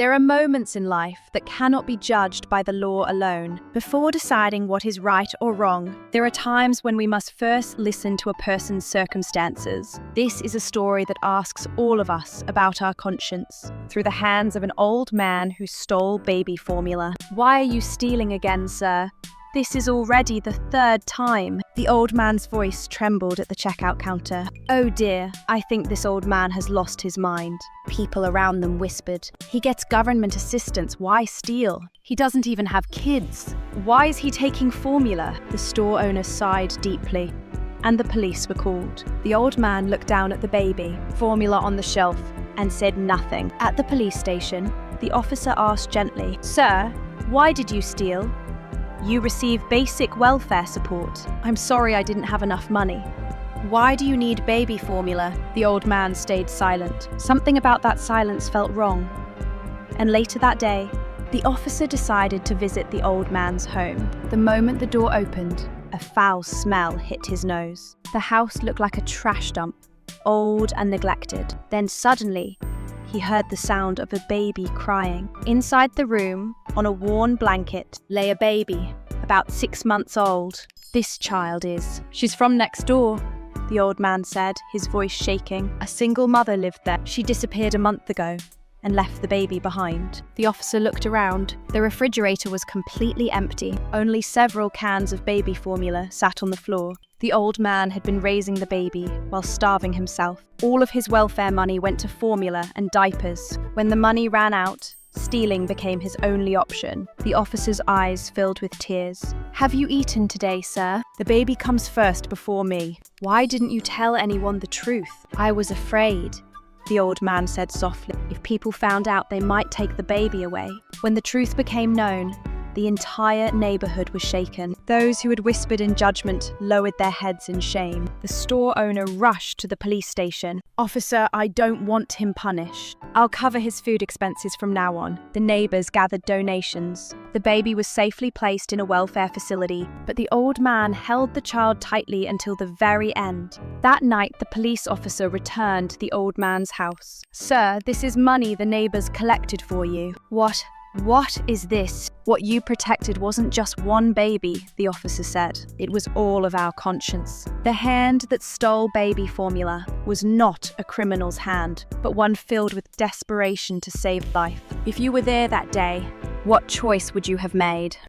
There are moments in life that cannot be judged by the law alone. Before deciding what is right or wrong, there are times when we must first listen to a person's circumstances. This is a story that asks all of us about our conscience, through the hands of an old man who stole baby formula. "Why are you stealing again, sir? This is already the third time." The old man's voice trembled at the checkout counter. "Oh dear, I think this old man has lost his mind." People around them whispered, "He gets government assistance, why steal? He doesn't even have kids. Why is he taking formula?" The store owner sighed deeply, and the police were called. The old man looked down at the baby, formula on the shelf, and said nothing. At the police station, the officer asked gently, "Sir, why did you steal?" "You receive basic welfare support." "I'm sorry I didn't have enough money." "Why do you need baby formula?" The old man stayed silent. Something about that silence felt wrong. And later that day, the officer decided to visit the old man's home. The moment the door opened, a foul smell hit his nose. The house looked like a trash dump, old and neglected. Then suddenly, he heard the sound of a baby crying. Inside the room, on a worn blanket, lay a baby, about 6 months old. "This child is. She's from next door," the old man said, his voice shaking. "A single mother lived there. She disappeared a month ago and left the baby behind." The officer looked around. The refrigerator was completely empty. Only several cans of baby formula sat on the floor. The old man had been raising the baby while starving himself. All of his welfare money went to formula and diapers. When the money ran out, stealing became his only option. The officer's eyes filled with tears. "Have you eaten today, sir? The baby comes first before me. Why didn't you tell anyone the truth?" "I was afraid," the old man said softly. "If people found out, they might take the baby away." When the truth became known, the entire neighborhood was shaken. Those who had whispered in judgment lowered their heads in shame. The store owner rushed to the police station. "Officer, I don't want him punished. I'll cover his food expenses from now on." The neighbors gathered donations. The baby was safely placed in a welfare facility, but the old man held the child tightly until the very end. That night, the police officer returned to the old man's house. "Sir, this is money the neighbors collected for you." What is this? "What you protected wasn't just one baby," the officer said. "It was all of our conscience." The hand that stole baby formula was not a criminal's hand, but one filled with desperation to save life. If you were there that day, what choice would you have made?